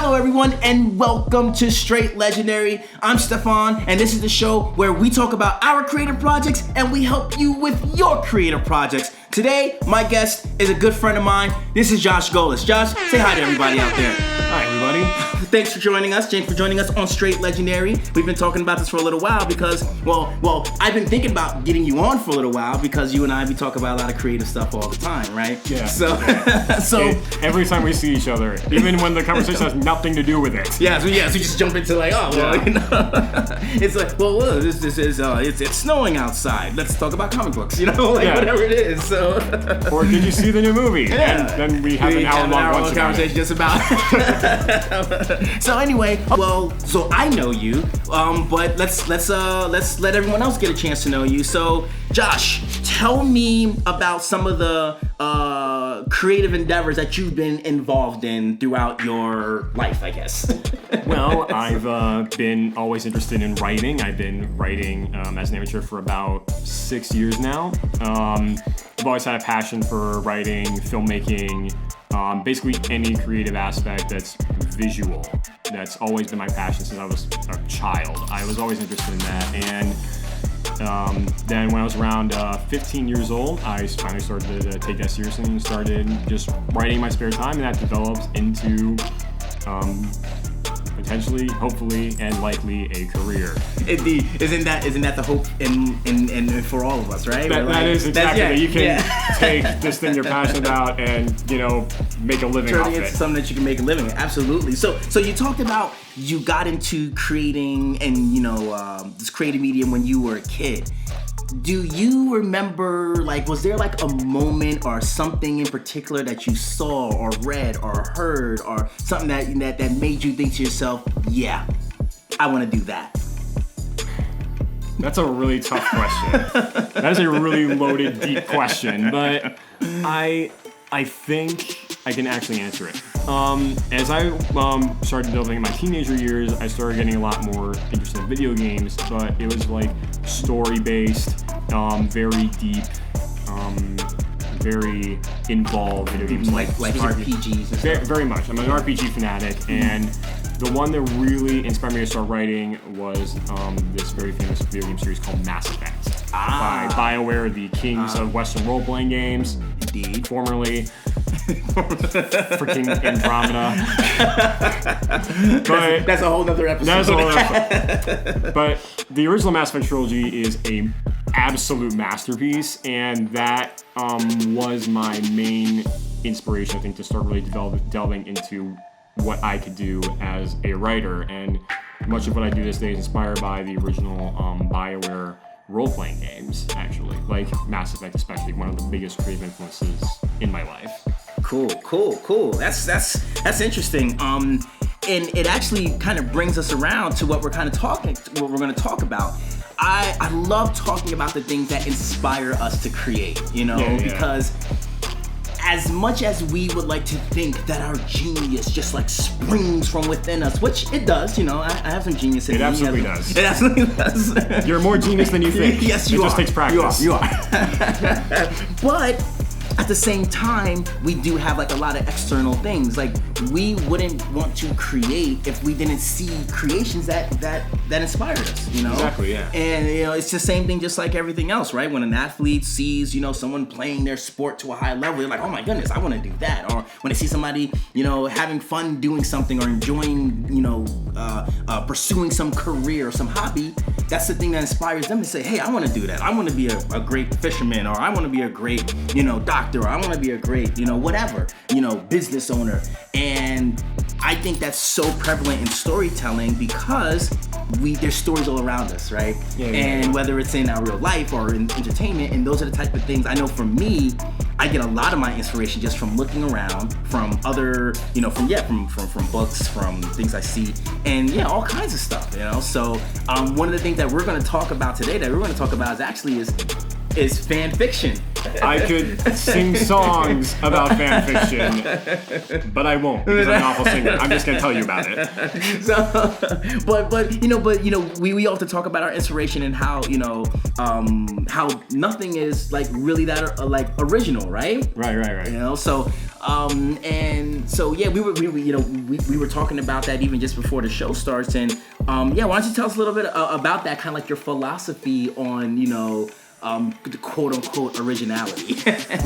Hello everyone and welcome to Str8 Legendary. I'm Stefan and this is the show where we talk about our creative projects and we help you with your creative projects. Today, my guest is a good friend of mine. This is Josh Golus. Josh, say hi to everybody out there. Hi everybody. Thanks for joining us, Jane, for joining us on Str8 Legendary. We've been talking about this for a little while because, well, I've been thinking about getting you on for a little while because you and I, we talk about a lot of creative stuff all the time, right? Yeah. So every time we see each other, even when the conversation has nothing to do with it. So we just jump into like, it's like, this is it's snowing outside. Let's talk about comic books, whatever it is. So. Or did you see the new movie? Yeah. And then we have an hour-long conversation just about. So anyway, so I know you, but let's let everyone else get a chance to know you. So Josh, tell me about some of the creative endeavors that you've been involved in throughout your life, I guess. Well, I've been always interested in writing. I've been writing as an amateur for about 6 years now. I've always had a passion for writing, filmmaking, basically any creative aspect that's visual. That's always been my passion since I was a child. I was always interested in that. And then when I was around 15 years old, I finally started to take that seriously and started just writing in my spare time, and that developed into potentially, hopefully, and likely a career. Indeed, isn't that the hope in for all of us, right? That is exactly. You can take this thing you're passionate about and make a living off it. Turn it into something that you can make a living. Absolutely. So you talked about you got into creating and this creative medium when you were a kid. Do you remember, was there a moment or something in particular that you saw or read or heard or something that made you think to yourself, yeah, I want to do that? That's a really tough question. That is a really loaded, deep question, but I think I can actually answer it. As I started developing in my teenager years, I started getting a lot more interested in video games, but it was story-based, very deep, very involved video games. Like RPGs. Very much. I'm an RPG fanatic, and the one that really inspired me to start writing was this very famous video game series called Mass Effect by BioWare, the kings of Western role-playing games. Indeed. Formerly. Freaking Andromeda. But that's a whole other episode. But the original Mass Effect trilogy is a absolute masterpiece, and that was my main inspiration, I think, to start really delving into what I could do as a writer. And much of what I do this day is inspired by the original BioWare role-playing games, actually, like Mass Effect, especially one of the biggest creative influences in my life. Cool. That's interesting. And it actually kind of brings us around to what we're going to talk about. I love talking about the things that inspire us to create, because as much as we would like to think that our genius just springs from within us, which it does, I have some genius in me. It absolutely does. It absolutely does. You're more genius than you think. Yes, you are. It just takes practice. You are. But at the same time, we do have a lot of external things. We wouldn't want to create if we didn't see creations that inspired us, Exactly, yeah. And it's the same thing, just like everything else, right? When an athlete sees someone playing their sport to a high level, they're like, oh my goodness, I want to do that. Or when they see somebody having fun doing something or enjoying pursuing some career or some hobby, that's the thing that inspires them to say, hey, I want to do that. I want to be a great fisherman, or I want to be a great doctor, or I want to be a great whatever business owner. And I think that's so prevalent in storytelling because there's stories all around us, right? And whether it's in our real life or in entertainment, and those are the type of things. I know for me, I get a lot of my inspiration just from looking around, from other, from books, from things I see, and all kinds of stuff, So one of the things that we're going to talk about today, is is fan fiction. I could sing songs about fan fiction, but I won't because I'm an awful singer. I'm just gonna tell you about it. So, but we often talk about our inspiration and how how nothing is like really that like original, right? Right. You know, so and so yeah, we were talking about that even just before the show starts, and yeah, why don't you tell us a little bit about that, kind of like your philosophy on the quote-unquote originality.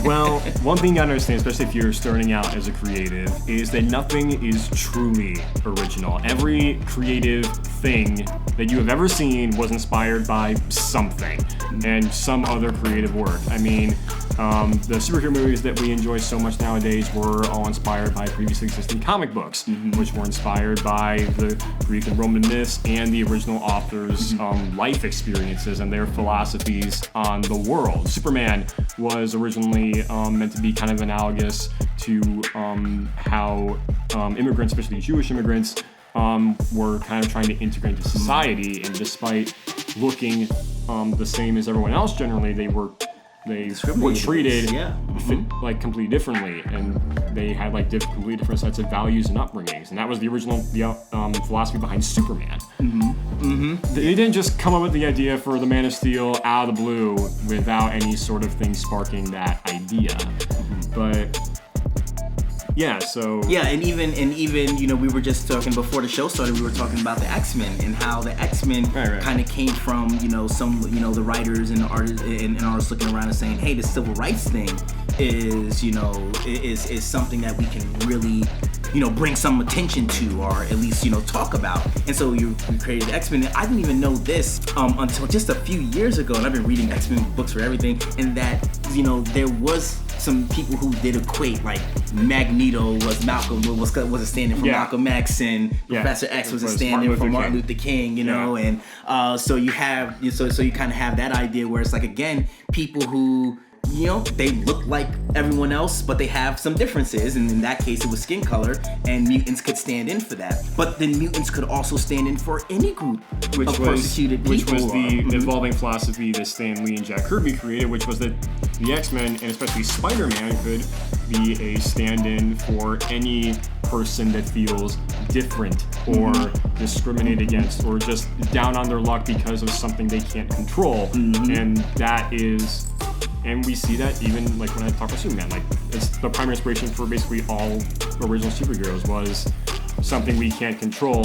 Well, one thing you gotta understand, especially if you're starting out as a creative, is that nothing is truly original. Every creative thing that you have ever seen was inspired by something and some other creative work. I mean, the superhero movies that we enjoy so much nowadays were all inspired by previously existing comic books, which were inspired by the Greek and Roman myths and the original authors' life experiences and their philosophies on the world. Superman was originally meant to be kind of analogous to how immigrants, especially Jewish immigrants, were kind of trying to integrate into society, and despite looking the same as everyone else, generally they were treated like completely differently, and they had like completely different sets of values and upbringings, and that was the original philosophy behind Superman. They didn't just come up with the idea for the Man of Steel out of the blue without any sort of thing sparking that idea. But yeah, so yeah, and even we were just talking before the show started. We were talking about the X-Men and how the X-Men kind of came from some the writers and the artists and artists looking around and saying, hey, the civil rights thing is is something that we can really bring some attention to, or at least talk about. And so we created the X-Men. And I didn't even know this until just a few years ago, and I've been reading X-Men books for everything, and that there was some people who did equate, like Magneto was a stand-in for Malcolm X, and Professor X was a stand-in for Martin Luther King, and so you have so you kind of have that idea where it's like, again, people who they look like everyone else, but they have some differences, and in that case it was skin color, and mutants could stand in for that. But then mutants could also stand in for any group of persecuted people. Which was the evolving philosophy that Stan Lee and Jack Kirby created, which was that the X-Men, and especially Spider-Man, could be a stand-in for any person that feels different or discriminated against, or just down on their luck because of something they can't control. And that is... And we see that even like when I talk about Superman, like it's the primary inspiration for basically all original superheroes was something we can't control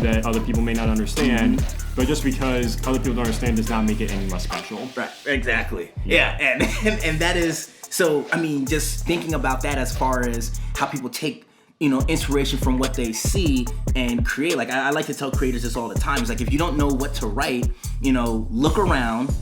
that other people may not understand, but just because other people don't understand does not make it any less special. Right, exactly. Yeah, and that is, so I mean, just thinking about that as far as how people take inspiration from what they see and create. Like I like to tell creators this all the time. It's like, if you don't know what to write, look around,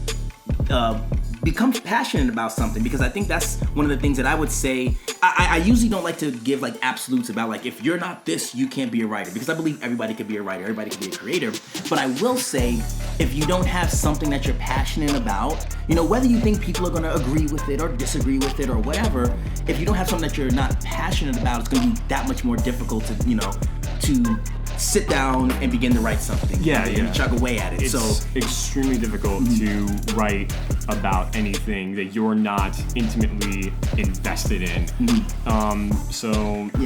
become passionate about something, because I think that's one of the things that I would say. I usually don't like to give like absolutes about like, if you're not this, you can't be a writer, because I believe everybody could be a writer, everybody could be a creator. But I will say, if you don't have something that you're passionate about, whether you think people are going to agree with it or disagree with it or whatever, if you don't have something that you're not passionate about, it's going to be that much more difficult to to sit down and begin to write something. And chug away at it. It's extremely difficult to write about anything that you're not intimately invested in.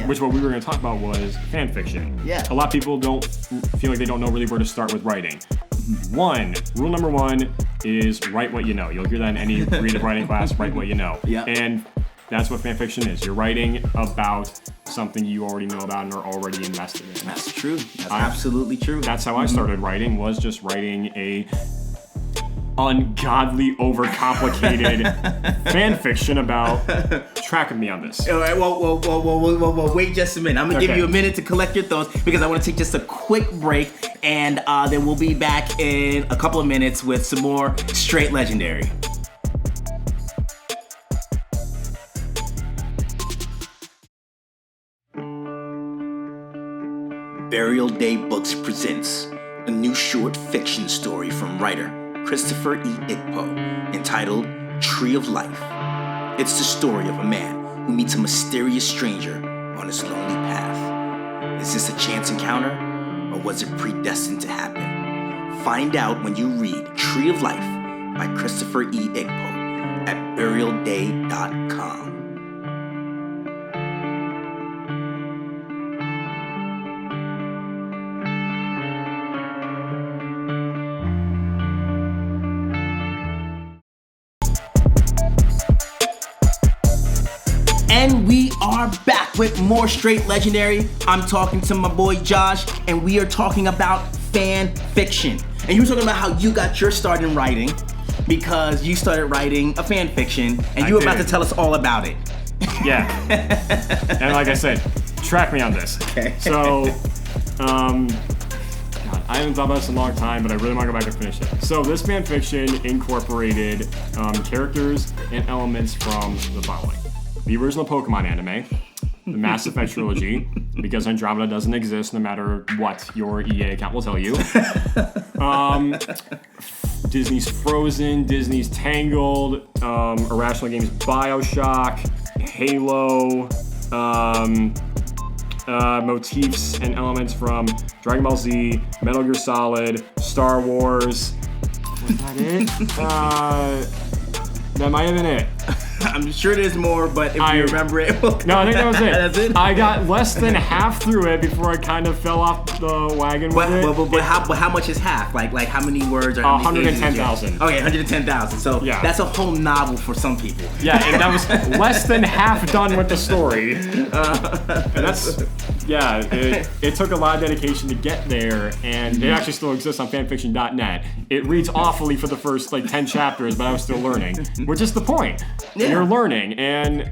Which what we were going to talk about was fan fiction. A lot of people don't feel like they don't know really where to start with writing. Rule number one is write what you know. You'll hear that in any creative writing class, write what you know. And that's what fan fiction is. You're writing about something you already know about and are already invested in. That's true. That's absolutely true. That's how I started writing, was just writing a ungodly, overcomplicated fan fiction about... Track with me on this. All right, well, wait just a minute. I'm going to give you a minute to collect your thoughts, because I want to take just a quick break, and then we'll be back in a couple of minutes with some more Str8 Legendary. Burial Day Books presents a new short fiction story from writer Christopher E. Igbo entitled Tree of Life. It's the story of a man who meets a mysterious stranger on his lonely path. Is this a chance encounter, or was it predestined to happen? Find out when you read Tree of Life by Christopher E. Igbo at burialday.com. And we are back with more Str8 Legendary. I'm talking to my boy Josh, and we are talking about fan fiction. And you were talking about how you got your start in writing because you started writing a fan fiction, and you were about to tell us all about it. Yeah. And like I said, track me on this. Okay. So, God, I haven't thought about this in a long time, but I really want to go back and finish it. So this fan fiction incorporated characters and elements from the following. The original Pokemon anime, the Mass Effect trilogy, because Andromeda doesn't exist no matter what your EA account will tell you. Disney's Frozen, Disney's Tangled, Irrational Games BioShock, Halo, motifs and elements from Dragon Ball Z, Metal Gear Solid, Star Wars. Was that it? That might have been it. I'm sure there's more, but if you remember it, we'll no, I think that was it. That's it? I got less than half through it before I kind of fell off the wagon with it. But how much is half? Like how many words are 110,000. Okay, 110,000. So yeah. That's a whole novel for some people. Yeah, and that was less than half done with the story. And that's, yeah, it took a lot of dedication to get there, and it actually still exists on fanfiction.net. It reads awfully for the first 10 chapters, but I was still learning, which is the point. Yeah. You're learning, and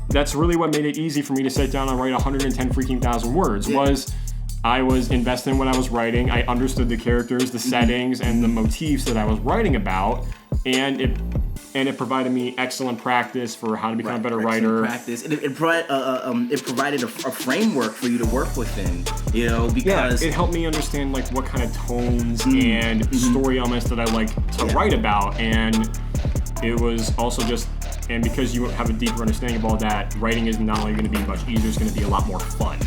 that's really what made it easy for me to sit down and write 110,000 words. Was I was invested in what I was writing. I understood the characters, the settings, and the motifs that I was writing about, and it provided me excellent practice for how to become a better writer. Practice. It provided a framework for you to work within. Because it helped me understand what kind of tones and story elements that I like to write about, and it was also just, and because you have a deeper understanding of all that, writing is not only going to be much easier, it's going to be a lot more fun.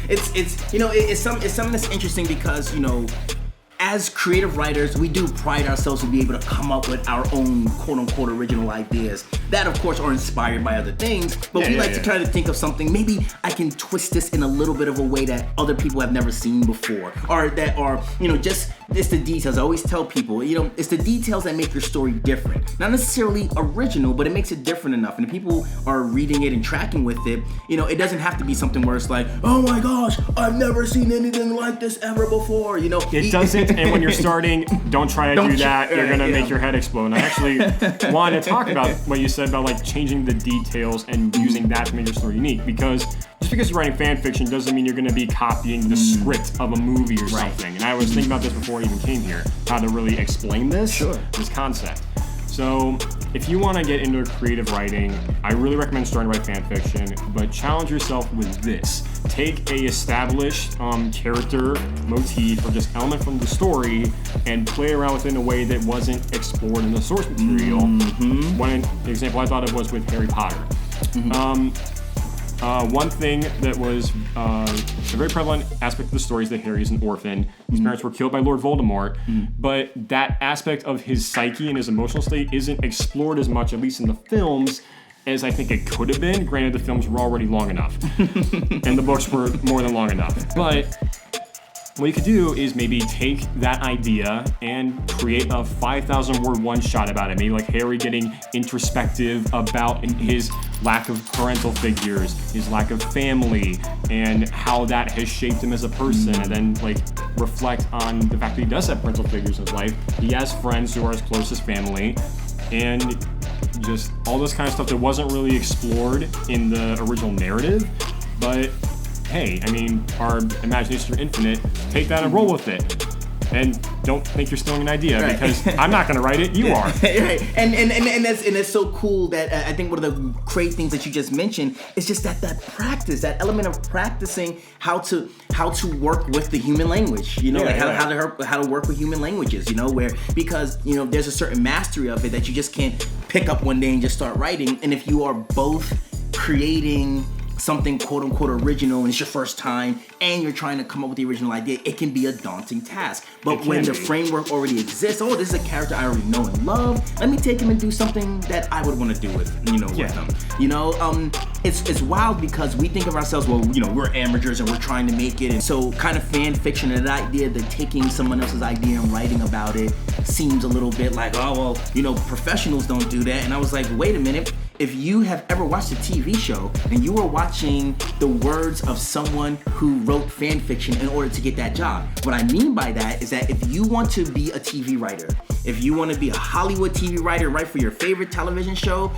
It's something that's interesting because as creative writers, we do pride ourselves to be able to come up with our own quote-unquote original ideas that, of course, are inspired by other things, but we like to try to think of something, maybe I can twist this in a little bit of a way that other people have never seen before, or that are, just, it's the details. I always tell people, it's the details that make your story different. Not necessarily original, but it makes it different enough, and if people are reading it and tracking with it, it doesn't have to be something where it's like, oh my gosh, I've never seen anything like this ever before, It doesn't. And when you're starting, don't try to do that. You're gonna make your head explode. And I actually wanted to talk about what you said about changing the details and using that to make your story unique. Because just because you're writing fan fiction doesn't mean you're gonna be copying the script of a movie or something. And I was thinking about this before I even came here, how to really explain this concept. So if you want to get into creative writing, I really recommend starting to write fan fiction, but challenge yourself with this. Take a established character, motif, or just element from the story and play around with it in a way that wasn't explored in the source material. One example I thought of was with Harry Potter. One thing that was a very prevalent aspect of the story is that Harry is an orphan. His parents were killed by Lord Voldemort, but that aspect of his psyche and his emotional state isn't explored as much, at least in the films, as I think it could have been. Granted, the films were already long enough, and the books were more than long enough. But what you could do is maybe take that idea and create a 5,000 word one shot about it. Maybe like Harry getting introspective about his lack of parental figures, his lack of family, and how that has shaped him as a person. And then reflect on the fact that he does have parental figures in his life. He has friends who are his closest family, and just all this kind of stuff that wasn't really explored in the original narrative. But hey, our imaginations are infinite. Take that and roll with it. And don't think you're stealing an idea, because I'm not going to write it, you are. Right. And it's so cool that I think one of the great things that you just mentioned is just that practice, that element of practicing how to work with the human language, how to work with human languages, because there's a certain mastery of it that you just can't pick up one day and just start writing. And if you are both creating something quote unquote original and it's your first time and you're trying to come up with the original idea, it can be a daunting task. But when the framework already exists, oh, this is a character I already know and love, let me take him and do something that I would want to do with, with them. It's wild because we think of ourselves, well, we're amateurs and we're trying to make it. And so kind of fan fiction and that idea that taking someone else's idea and writing about it seems a little bit like, oh, well, professionals don't do that. And I was like, wait a minute. If you have ever watched a TV show and you were watching the words of someone who wrote fan fiction in order to get that job, what I mean by that is that if you want to be a TV writer, if you want to be a Hollywood TV writer, write for your favorite television show,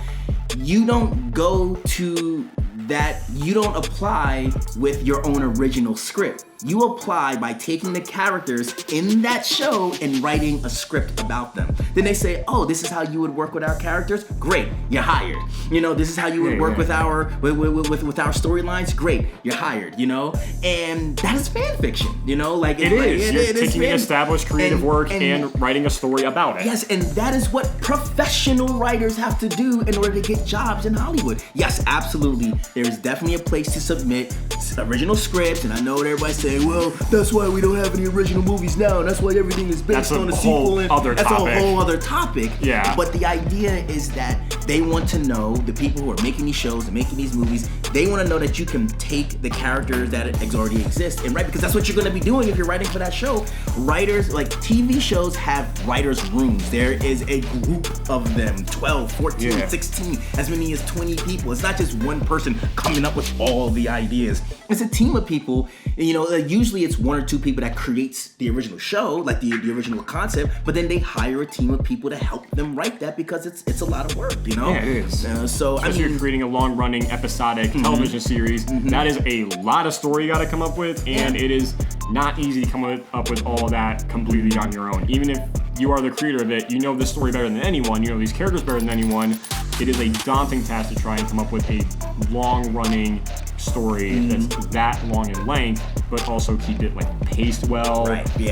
you don't go to that, you don't apply with your own original script. You apply by taking the characters in that show and writing a script about them. Then they say, oh, this is how you would work with our characters? Great, you're hired. This is how you would work with our with our storylines? Great, you're hired, And that is fan fiction, Like it is. You're taking fan. established creative work and writing a story about it. Yes, and that is what professional writers have to do in order to get jobs in Hollywood. Yes, absolutely. There is definitely a place to submit original scripts, and I know what everybody's saying, well, that's why we don't have any original movies now, and that's why everything is based on a sequel. And that's a whole other topic. Yeah. But the idea is that they want to know, the people who are making these shows and making these movies, they want to know that you can take the characters that already exist and write, because that's what you're going to be doing if you're writing for that show. Writers, like TV shows have writers' rooms. There is a group of them, 12, 14, 16, as many as 20 people. It's not just one person coming up with all the ideas. It's a team of people. Usually it's one or two people that creates the original show, like the original concept, but then they hire a team of people to help them write that because it's a lot of work, Yeah, it is. Especially if you're creating a long-running episodic television series, that is a lot of story you got to come up with, and it is not easy to come up with all that completely on your own. Even if you are the creator of it, you know this story better than anyone, you know these characters better than anyone, it is a daunting task to try and come up with a long-running story that's that long in length, but also keep it paced well,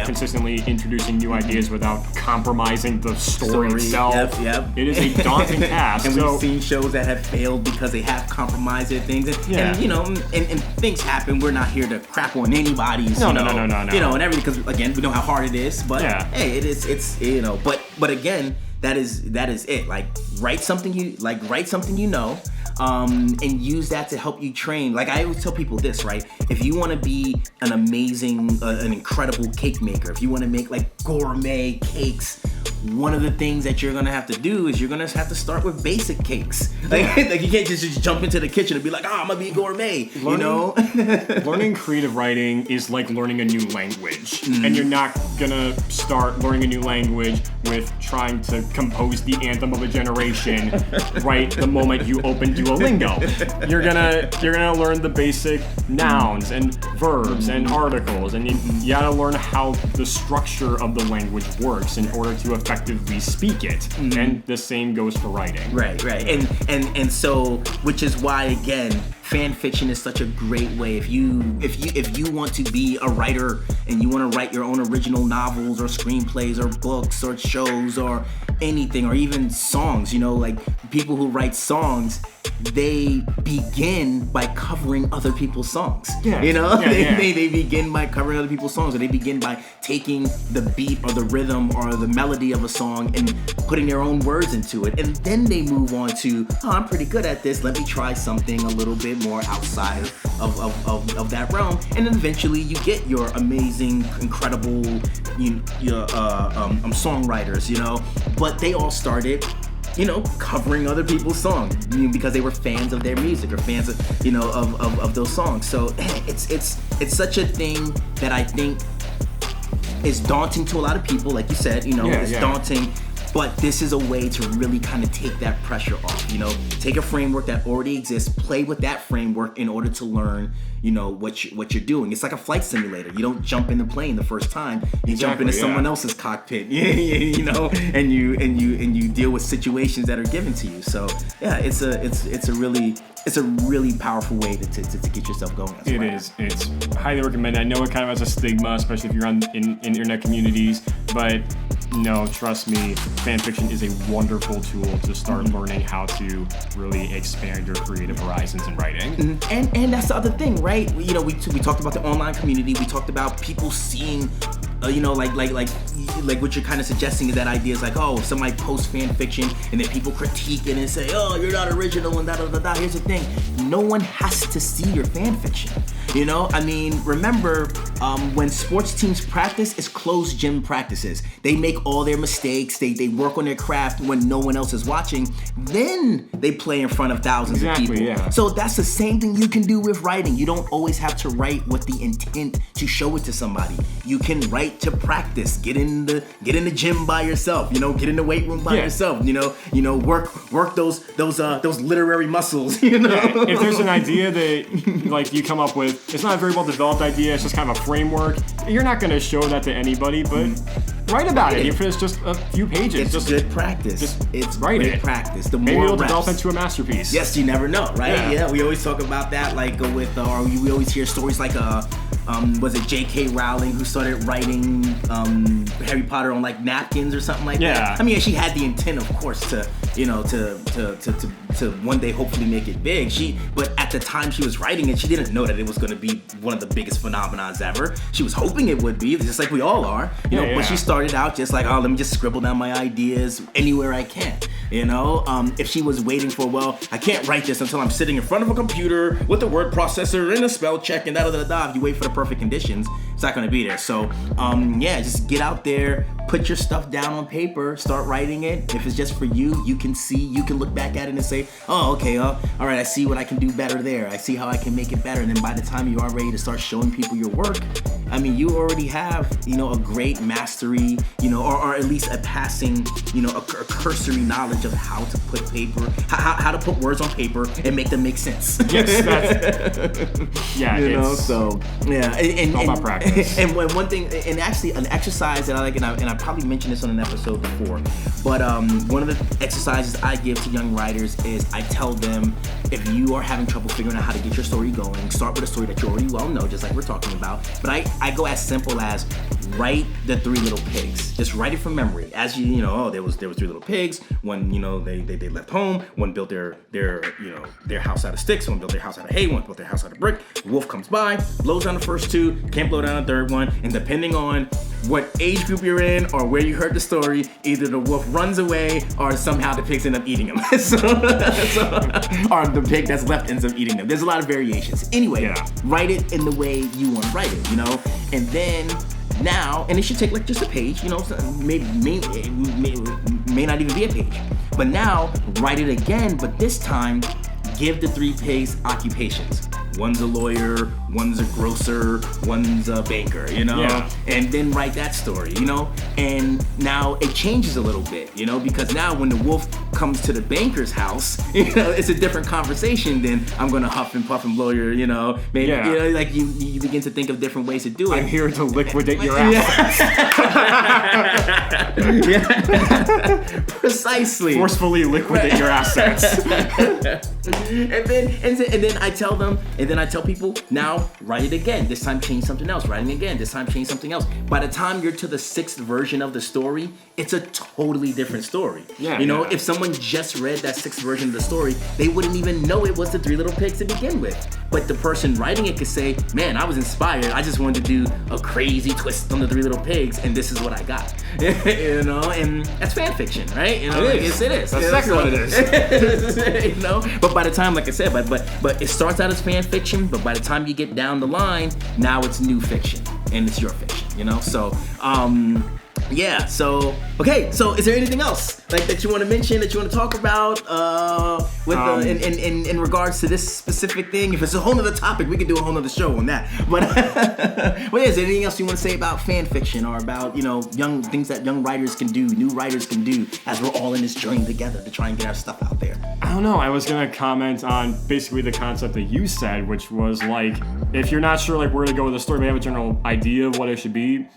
consistently introducing new ideas without compromising the story itself. Yep. It is a daunting task. And we've seen shows that have failed because they have compromised their things. And things happen. We're not here to crap on anybody's, no. And everything, because again, we know how hard it is. But hey, it's but again, that is it. Write something you know. And use that to help you train. Like I always tell people this, right? If you want to be an amazing, an incredible cake maker, if you want to make gourmet cakes, one of the things that you're gonna have to do is you're gonna have to start with basic cakes. Like you can't just jump into the kitchen and be like, I'm gonna be gourmet. Learning creative writing is like learning a new language, and you're not gonna start learning a new language with trying to compose the anthem of a generation right the moment you open Duolingo. You're gonna learn the basic nouns and verbs and articles, and you gotta learn how the structure of the language works in order to effectively speak it. And the same goes for writing. Right. And so, which is why again, fan fiction is such a great way. If you want to be a writer and you want to write your own original novels or screenplays or books or shows or anything, or even songs, people who write songs, they begin by covering other people's songs. They begin by covering other people's songs, or they begin by taking the beat or the rhythm or the melody of a song and putting their own words into it, and then they move on to, I'm pretty good at this, let me try something a little bit more outside of that realm, and then eventually you get your amazing, incredible songwriters, but they all started covering other people's songs because they were fans of their music or fans of those songs. So it's such a thing that I think is daunting to a lot of people. Like you said, it's daunting. But this is a way to really kind of take that pressure off, take a framework that already exists, play with that framework in order to learn, what you're doing. It's like a flight simulator. You don't jump in the plane the first time. You jump into someone else's cockpit, and you deal with situations that are given to you. So yeah, it's a really powerful way to get yourself going. It is. It's highly recommended. I know it kind of has a stigma, especially if you're in internet communities, but no, trust me, fanfiction is a wonderful tool to start learning how to really expand your creative horizons in writing. And that's the other thing, right? We talked about the online community. We talked about people seeing, like what you're kind of suggesting is that idea is like, oh, if somebody posts fan fiction and then people critique it and say, oh, you're not original and da da da da. Here's the thing, no one has to see your fan fiction. I mean, remember when sports teams practice, it's closed gym practices. They make all their mistakes. They work on their craft when no one else is watching. Then they play in front of thousands of people. Yeah. So that's the same thing you can do with writing. You don't always have to write with the intent to show it to somebody. You can write to practice. Get in the gym by yourself. Get in the weight room by yourself. Work those literary muscles. Yeah, if there's an idea that like you come up with, it's not a very well developed idea. It's just kind of a framework. You're not going to show that to anybody, but write about it. If it's just a few pages, it's just good practice. It's great it. Practice. The Maybe more it'll reps. develop into a masterpiece. Yes, you never know, right? Yeah. We always talk about that, like with, or we always hear stories like was it J.K. Rowling who started writing Harry Potter on like napkins or something like that? I mean, she had the intent, of course, to one day hopefully make it big. But at the time she was writing it, she didn't know that it was going to be one of the biggest phenomenons ever. She was hoping it would be, just like we all are, But she started out just like, oh, let me just scribble down my ideas anywhere I can. If she was waiting for, well, I can't write this until I'm sitting in front of a computer with a word processor and a spell check and da-da-da-da. If you wait for the perfect conditions, it's not going to be there. So, just get out there, put your stuff down on paper, start writing it. If it's just for you, you can look back at it and say, oh, okay, all right, I see what I can do better there. I see how I can make it better. And then by the time you are ready to start showing people your work, I mean, you already have, a great mastery, or at least a passing, a cursory knowledge of how to put paper, how to put words on paper and make them make sense. Yes, that's, yeah, and all about practice. And one thing, and actually an exercise that I like, and I probably mentioned this on an episode before, but one of the exercises I give to young writers is I tell them, if you are having trouble figuring out how to get your story going, start with a story that you already well know, just like we're talking about. But I go as simple as write the Three Little Pigs. Just write it from memory. As there was three little pigs. One, they left home. One built their house out of sticks. One built their house out of hay. One built their house out of brick. The wolf comes by, blows down the first two, can't blow down the third one. And depending on what age group you're in or where you heard the story, either the wolf runs away or somehow the pigs end up eating him. Or the pig that's left ends up eating them. There's a lot of variations. Anyway, write it in the way you want to write it, and then now, and it should take like just a page, may not even be a page, but now write it again, but this time give the three pigs occupations. One's a lawyer, one's a grocer, one's a banker, and then write that story, and now it changes a little bit, because now when the wolf comes to the banker's house, it's a different conversation than I'm gonna huff and puff and blow your, maybe, like you begin to think of different ways to do it. I'm here to liquidate your assets. Precisely. Forcefully liquidate your assets. and then I tell them, and then I tell people, now write it again. This time change something else. Writing again. This time change something else. By the time you're to the sixth version of the story, it's a totally different story. If someone just read that sixth version of the story, they wouldn't even know it was the Three Little Pigs to begin with. But the person writing it could say, man, I was inspired. I just wanted to do a crazy twist on the Three Little Pigs, and this is what I got. And that's fan fiction, right? It is. That's exactly what it is. But by the time, like I said, but it starts out as fan fiction, but by the time you get down the line, now it's new fiction, and it's your fiction, So, okay. So, is there anything else that you want to mention, that you want to talk about in regards to this specific thing? If it's a whole other topic, we could do a whole other show on that. But is there anything else you want to say about fan fiction or about young things that young writers can do, new writers can do, as we're all in this journey together to try and get our stuff out there? I don't know. I was gonna comment on basically the concept that you said, which was like, if you're not sure where to go with the story, but you have a general idea of what it should be,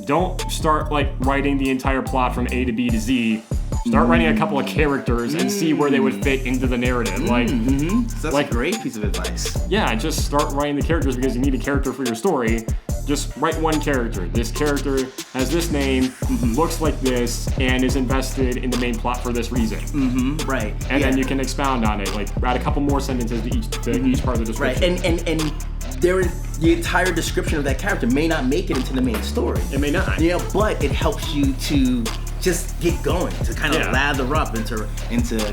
don't start writing the entire plot from A to B to Z. Start writing a couple of characters and see where they would fit into the narrative. That's a great piece of advice. Yeah, just start writing the characters because you need a character for your story. just write one character. This character has this name, looks like this, and is invested in the main plot for this reason. Right. And then you can expound on it, like add a couple more sentences to each part of the description. Right. And the entire description of that character may not make it into the main story. It may not. You know, but it helps you to just get going, to kind of lather up and to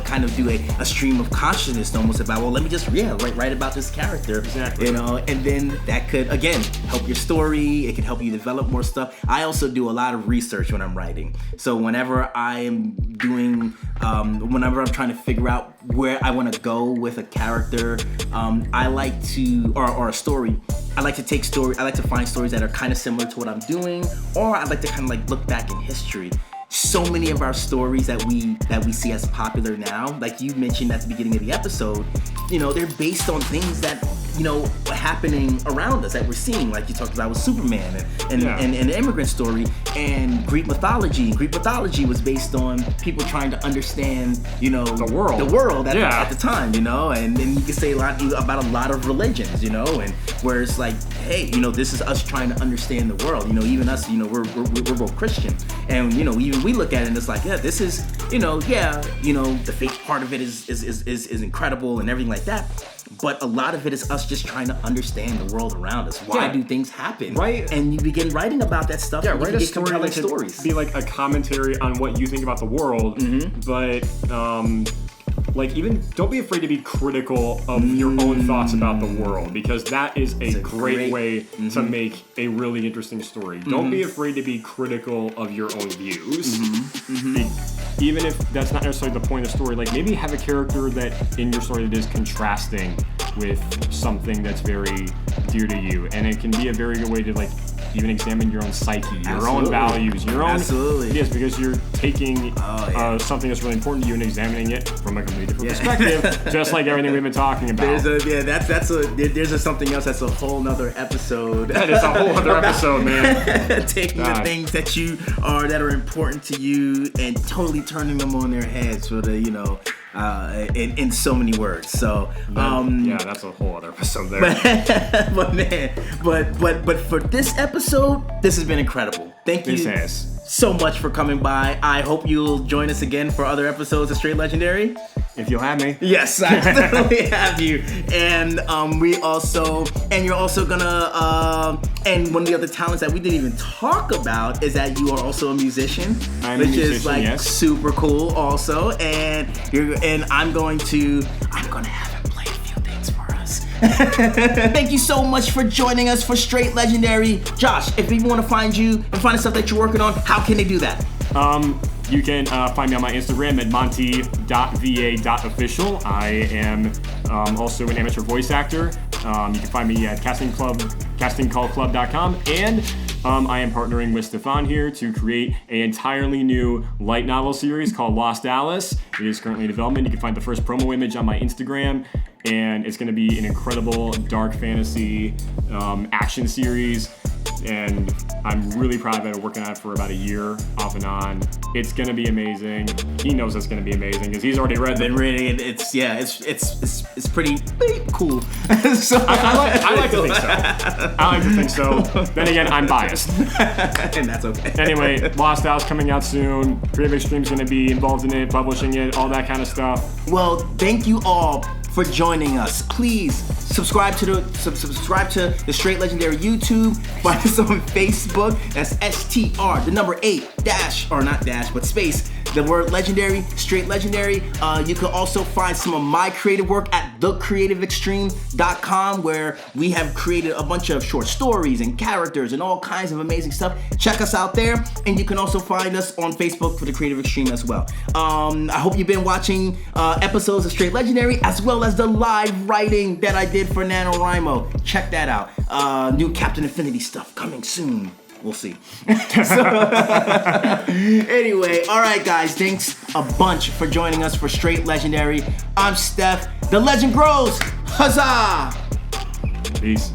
kind of do a stream of consciousness almost about, well, let me just write about this character. Exactly. You know, and then that could again help your story. It could help you develop more stuff. I also do a lot of research when I'm writing. So whenever I am doing, whenever I'm trying to figure out where I want to go with a character, I like to, or a story. I like to find stories that are kind of similar to what I'm doing, or I like to kind of like look back in history. So many of our stories that we see as popular now, like you mentioned at the beginning of the episode, you know, they're based on things that, you know, happening around us that we're seeing. Like you talked about with Superman and the immigrant story and Greek mythology. Greek mythology was based on people trying to understand, you know, the world at the time, you know, and then you can say a lot about a lot of religions, you know, and where it's like, hey, you know, this is us trying to understand the world, you know, even us, you know, we're both Christian, and you know, even we look at it and it's like, yeah, this is, you know, the faith part of it is incredible and everything like that. But a lot of it is us just trying to understand the world around us. Why do things happen? Right. And you begin writing about that stuff. Yeah, and write you a get story compelling that stories. Be like a commentary on what you think about the world, but like, even don't be afraid to be critical of your own thoughts about the world, because that is a great way to make a really interesting story. Don't be afraid to be critical of your own views. Even if that's not necessarily the point of the story, like maybe have a character that in your story that is contrasting with something that's very dear to you, and it can be a very good way to like even examine your own psyche, your own values, your own ideas, because you're taking something that's really important to you and examining it from a completely different perspective, just like everything we've been talking about. There's something else that's a whole nother episode. That is a whole other episode, man. Taking the things that are important to you and totally turning them on their heads for the, you know, in so many words. So that's a whole other episode there. but for this episode, this has been incredible. Thank you so much for coming by. I hope you'll join us again for other episodes of Str8 Legendary. If you'll have me. Yes, I definitely have you. And you're also gonna, and one of the other talents that we didn't even talk about is that you are also a musician, which is like super cool also. And I'm going to have him play a few things for us. Thank you so much for joining us for Str8 Legendary. Josh, if people want to find you and find the stuff that you're working on, how can they do that? You can find me on my Instagram at monty.va.official. I am also an amateur voice actor. You can find me at castingcallclub.com, and I am partnering with Stefan here to create an entirely new light novel series called Lost Alice. It is currently in development. You can find the first promo image on my Instagram, and it's going to be an incredible dark fantasy action series. And I'm really proud of it. I'm working on it for about a year, off and on. It's gonna be amazing. He knows it's gonna be amazing because he's already read it. It's pretty cool. So I like to think so. I like to think so. Then again, I'm biased, and that's okay. Anyway, Lost House coming out soon. Creative Extreme's gonna be involved in it, publishing it, all that kind of stuff. Well, thank you all for joining us. Please subscribe to the Str8 Legendary YouTube. Find us on Facebook. That's STR8 the word legendary, Str8 Legendary. You can also find some of my creative work at thecreativeextreme.com, where we have created a bunch of short stories and characters and all kinds of amazing stuff. Check us out there, and you can also find us on Facebook for The Creative Extreme as well. I hope you've been watching episodes of Str8 Legendary, as well as the live writing that I did for NaNoWriMo. Check that out. New Captain Infinity stuff coming soon. We'll see. Anyway, all right, guys. Thanks a bunch for joining us for Str8 Legendary. I'm Steph. The legend grows. Huzzah! Peace.